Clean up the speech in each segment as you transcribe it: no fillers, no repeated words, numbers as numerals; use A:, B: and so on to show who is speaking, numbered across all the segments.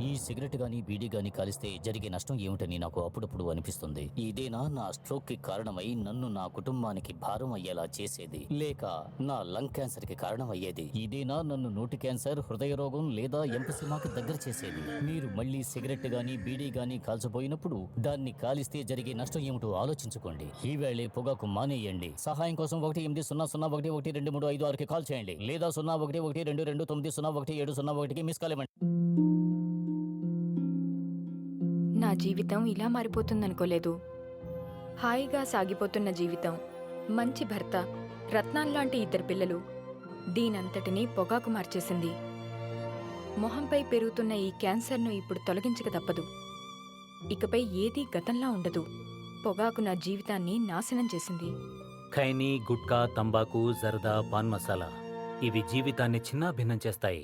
A: ఈ సిగరెట్ గానీ బీడీ గానీ కాలిస్తే జరిగే నష్టం ఏమిటని నాకు అప్పుడప్పుడు అనిపిస్తుంది. ఇదేనా నా స్ట్రోక్ కి కారణమై నన్ను నా కుటుంబానికి భారం అయ్యేలా చేసేది, లేక నా లంగ్ క్యాన్సర్ కి కారణం అయ్యేది? ఇదేనా నన్ను నోటి క్యాన్సర్, హృదయ రోగం లేదా ఎంపసిమాకి దగ్గర చేసేది? మీరు మళ్ళీ సిగరెట్ గానీ బీడీ గానీ కాల్చబోయినప్పుడు దాన్ని కాలిస్తే జరిగే నష్టం ఏమిటో ఆలోచించుకోండి. ఈవేళే పొగాకు మానేయండి. సహాయం కోసం 180011235 కాల్ చేయండి, లేదా 011222901701కి మిస్ కాల్ ఇవ్వండి.
B: నా జీవితం ఇలా మారిపోతుందనుకోలేదు. హాయిగా సాగిపోతున్న జీవితం, మంచి భర్త, రత్నాల్లాంటి ఇద్దరు పిల్లలు, దీనంతటినీ పొగాకు మార్చేసింది. మొహంపై పెరుగుతున్న ఈ క్యాన్సర్ను ఇప్పుడు తొలగించక తప్పదు. ఇకపై ఏదీ గతంలా ఉండదు. పొగాకు నా జీవితాన్ని నాశనం చేసింది.
C: ఖైనీ, గుట్కా, తంబాకు, జర్దా, పాన్ మసాలా ఇవి జీవితాన్ని చిన్నాభిన్నం చేస్తాయి.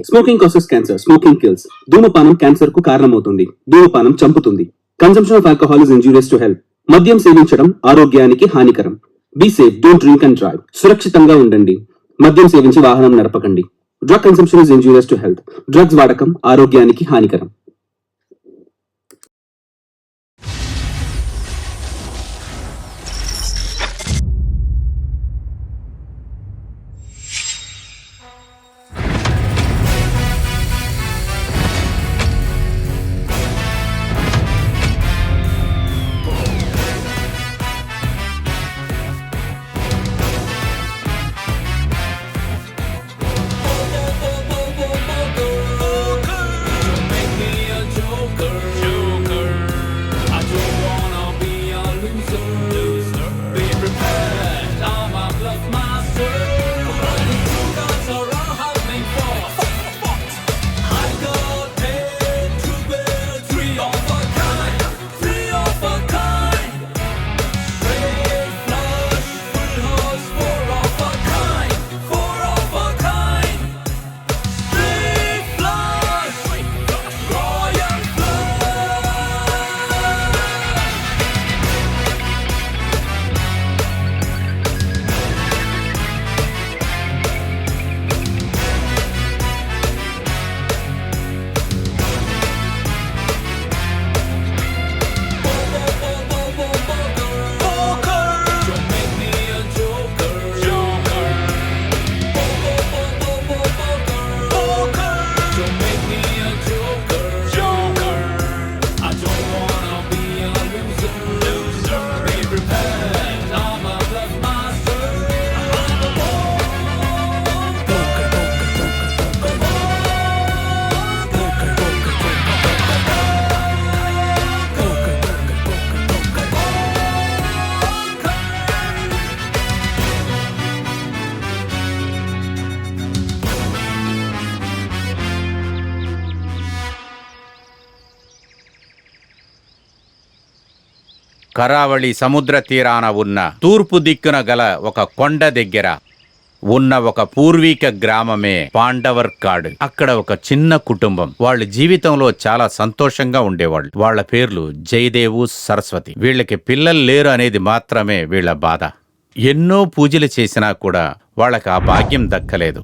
D: Smoking causes cancer, smoking kills. ధూమపానం క్యాన్సర్ కు కారణమవుతుంది. ధూమపానం చంపుతుంది. Consumption of alcohol is injurious to health. మద్యం సేవించడం ఆరోగ్యానికి హానికరం. Be safe, don't drink and drive. సురక్షితంగా ఉండండి. మద్యం సేవించి వాహనం నడపకండి. Drug consumption is injurious to health. Drugs వాడకం ఆరోగ్యానికి హానికరం.
E: కరావళి సముద్ర తీరాన ఉన్న తూర్పు దిక్కున గల ఒక కొండ దగ్గర ఉన్న ఒక పూర్వీక గ్రామమే పాండవర్కాడ్. అక్కడ ఒక చిన్న కుటుంబం. వాళ్ళ జీవితంలో చాలా సంతోషంగా ఉండేవాళ్ళు. వాళ్ళ పేర్లు జయదేవు, సరస్వతి. వీళ్ళకి పిల్లలు లేరు అనేది మాత్రమే వీళ్ళ బాధ. ఎన్నో పూజలు చేసినా కూడా వాళ్ళకి ఆ భాగ్యం దక్కలేదు.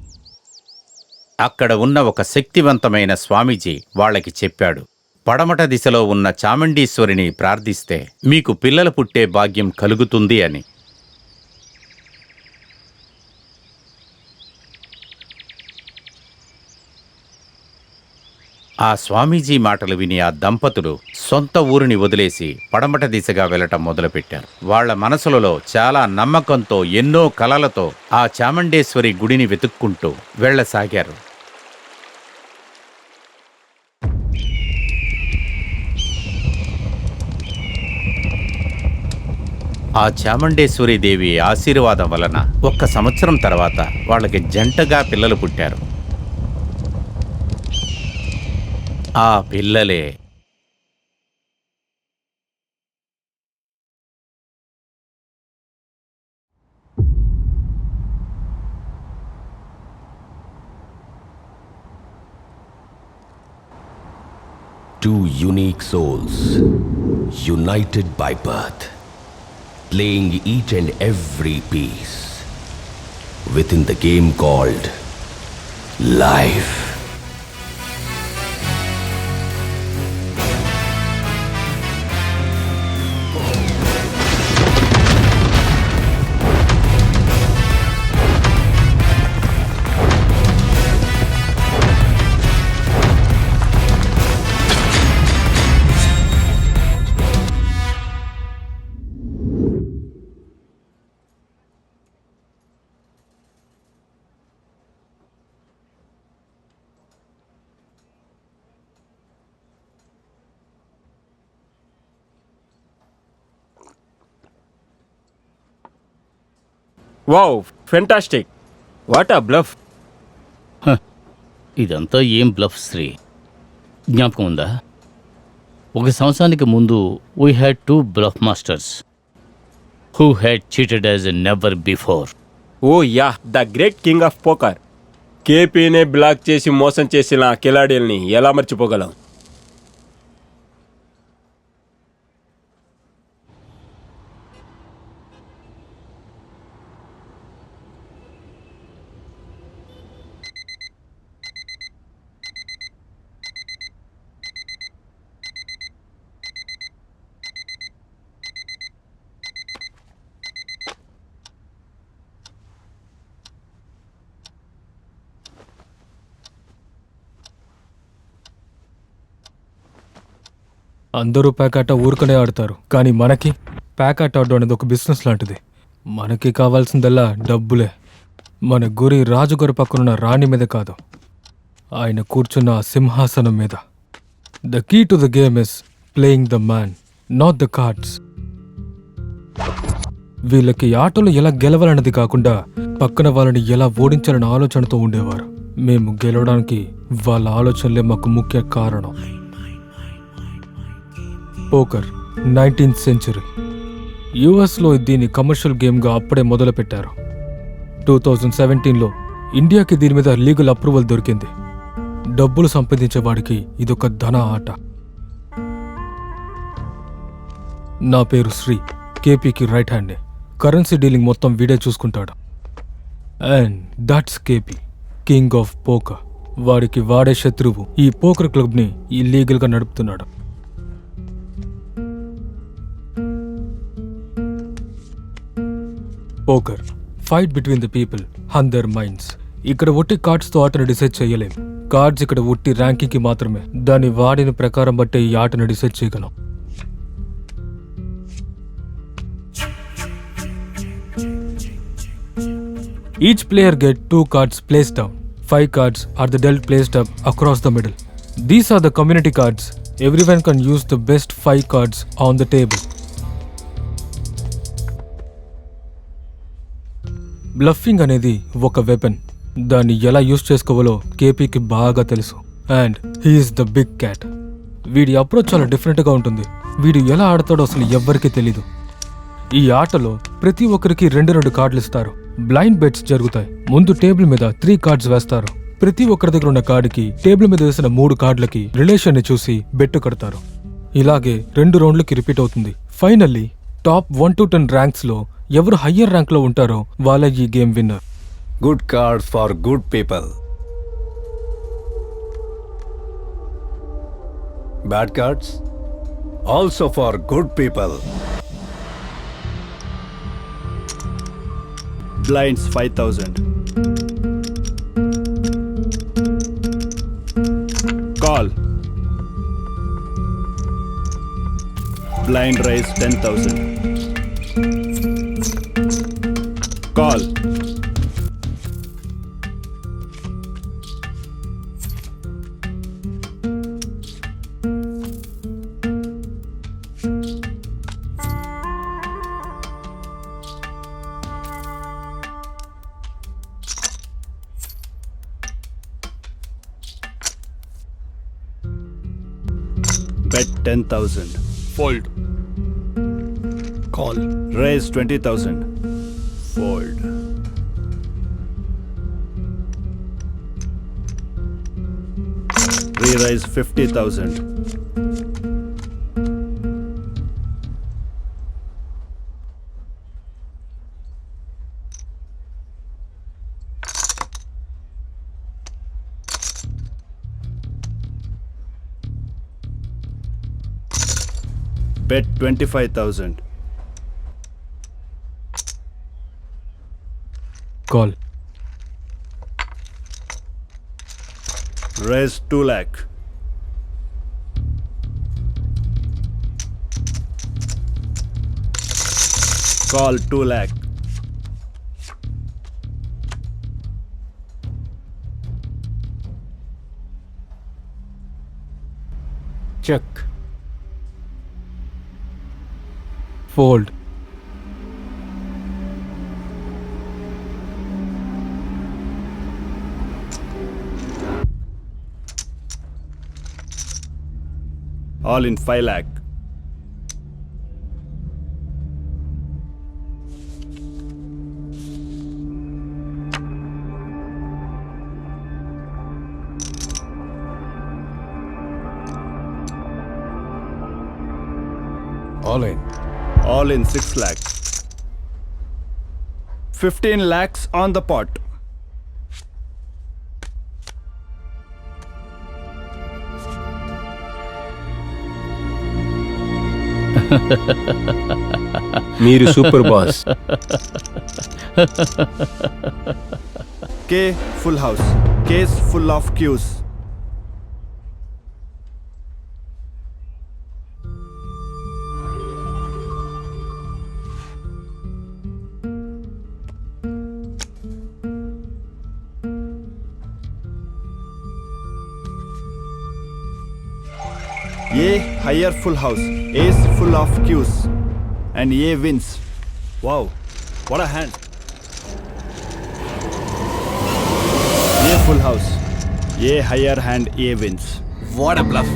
E: అక్కడ ఉన్న ఒక శక్తివంతమైన స్వామీజీ వాళ్ళకి చెప్పాడు, పడమట దిశలో ఉన్న చాముండేశ్వరిని ప్రార్థిస్తే మీకు పిల్లలు పుట్టే భాగ్యం కలుగుతుంది అని. ఆ స్వామీజీ మాటలు విని ఆ దంపతులు సొంత ఊరిని వదిలేసి పడమట దిశగా వెళ్లటం మొదలుపెట్టారు. వాళ్ల మనసులలో చాలా నమ్మకంతో, ఎన్నో కలలతో ఆ చాముండేశ్వరి గుడిని వెతుక్కుంటూ వెళ్లసాగారు. ఆ చాముండేశ్వరి దేవి ఆశీర్వాదం వలన 1 సంవత్సరం తర్వాత వాళ్ళకి జంటగా పిల్లలు పుట్టారు. ఆ పిల్లలే
F: Two unique souls, united by birth, playing each and every piece within the game called life.
G: Wow, fantastic. What a bluff.
A: ఇదంతా ఏం బ్లఫ్ శ్రీ? జ్ఞాపకం ఉందా? ఒక సంవత్సరానికి ముందు we had 2 bluff masters who had cheated as never before.
G: Oh yeah, the great king of poker. కేపీనే block చేసి మోసం చేసిన కిలాడీల్ని ఎలా మర్చిపోగలం?
H: అందరూ ప్యాకాట ఊరుకునే ఆడతారు, కానీ మనకి ప్యాకాట ఆడడం అనేది ఒక బిజినెస్ లాంటిది. మనకి కావాల్సిందల్లా డబ్బులే. మన గురి రాజుగారి పక్కనున్న రాణి మీద కాదు, ఆయన కూర్చున్న ఆ సింహాసనం మీద. The key to the game is playing the man, not the cards. వీళ్ళకి ఆటలు ఎలా గెలవాలన్నది కాకుండా పక్కన వాళ్ళని ఎలా ఓడించాలన్న ఆలోచనతో ఉండేవారు. మేము గెలవడానికి వాళ్ళ ఆలోచనలే మాకు ముఖ్య కారణం. Poker 19th century. యుఎస్లో దీన్ని కమర్షియల్ గేమ్గా అప్పుడే మొదలుపెట్టారు. 2017లో ఇండియాకి దీని మీద లీగల్ అప్రూవల్ దొరికింది. డబ్బులు సంపాదించేవాడికి ఇదొక ధన ఆట. నా పేరు శ్రీ, కేపీకి రైట్ హ్యాండే. కరెన్సీ డీలింగ్ మొత్తం వీడే చూసుకుంటాడు. And that's KP, king of poker. వాడికి వాడే శత్రువు ఈ పోకర్ క్లబ్ని ఇల్లీగల్గా నడుపుతున్నాడు. Poker fight between the people and their minds. ఇక్కడ ఒట్టి కార్డ్స్తో ఆటను డిసైడ్ చేయలేం. కార్డ్స్ ఇక్కడ ఒట్టి ర్యాంకింగ్కి మాత్రమే. దాని వాడిన ప్రకారం బట్టే ఈ ఆటను డిసైడ్ చేయగలం. Each player get 2 cards placed down. 5 cards are the dealt placed up across the middle. These are the community cards. Everyone can use the best 5 cards on the table. Bluffing అనేది ఒక weapon. దాన్ని ఎలా use చేసుకోవాలో కేపీకి బాగా తెలుసు. And he is the big cat. వీడి approach చాలా డిఫరెంట్గా ఉంటుంది. వీడు ఎలా ఆడతాడో అసలు ఎవ్వరికీ తెలీదు. ఈ ఆటలో ప్రతి ఒక్కరికి 2 కార్డులు ఇస్తారు. బ్లైండ్ బెట్స్ జరుగుతాయి. ముందు టేబుల్ మీద 3 cards వేస్తారు. ప్రతి ఒక్కరి దగ్గర ఉన్న కార్డుకి టేబుల్ మీద వేసిన 3 కార్డులకి రిలేషన్ ని చూసి బెట్టు కడతారు. ఇలాగే 2 రౌండ్లకి రిపీట్ అవుతుంది. ఫైనల్లీ టాప్ 1 to 10 ర్యాంక్స్ లో ఎవరు హయ్యర్ ర్యాంక్ లో ఉంటారో వాళ్ళ ఈ game winner.
I: Good cards for good people. Bad cards also for good people.
J: Blinds 5,000. Call. Blind raise 10,000. Call. Bet 10,000.
H: Fold.
J: Call. Raise 20,000. Fold. Re-raise 50,000. Bet 25,000.
H: Call.
J: Raise 2 lakh. Call 2 lakh.
H: Check. Fold.
J: All in 5 lakh.
I: All in.
J: All in 6 lakh. 15 lakhs on the pot.
G: మీరు super boss.
J: K full house. Case full of queues. A higher full house. Ace full of queues. And A wins. Wow, what a hand. A full house. A higher hand. A wins.
F: What a bluff.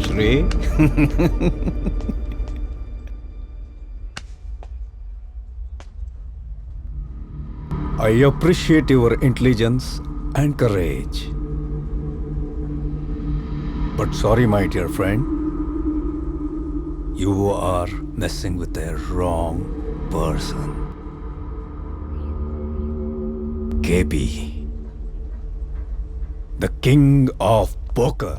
F: Shri.
I: I appreciate your intelligence and courage. But sorry, my dear friend. You are messing with the wrong person. KB. The king of poker.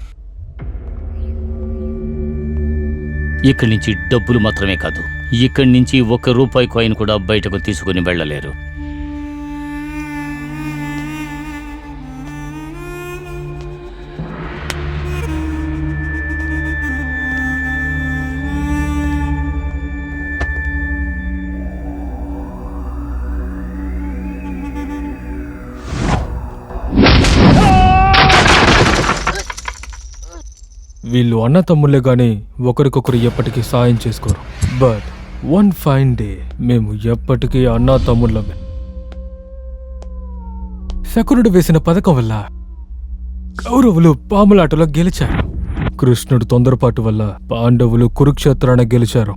A: ఇక్కడి నుంచి డబ్బులు మాత్రమే కాదు, ఇక్కడి నుంచి ₹1 coin కూడా బయటకు తీసుకుని వెళ్ళలేరు.
H: వీళ్ళు అన్న తమ్ముళ్ళే గాని ఒకరికొకరు ఎప్పటికీ సాయం చేసుకోరు. బట్ వన్ ఫైన్ డే మేము ఎప్పటికీ అన్నా తమ్ముళ్ళమే. శకునుడు వేసిన పథకం వల్ల కౌరవులు పాములాటలో గెలిచారు. కృష్ణుడు తొందరపాటు వల్ల పాండవులు కురుక్షేత్రాన గెలిచారు.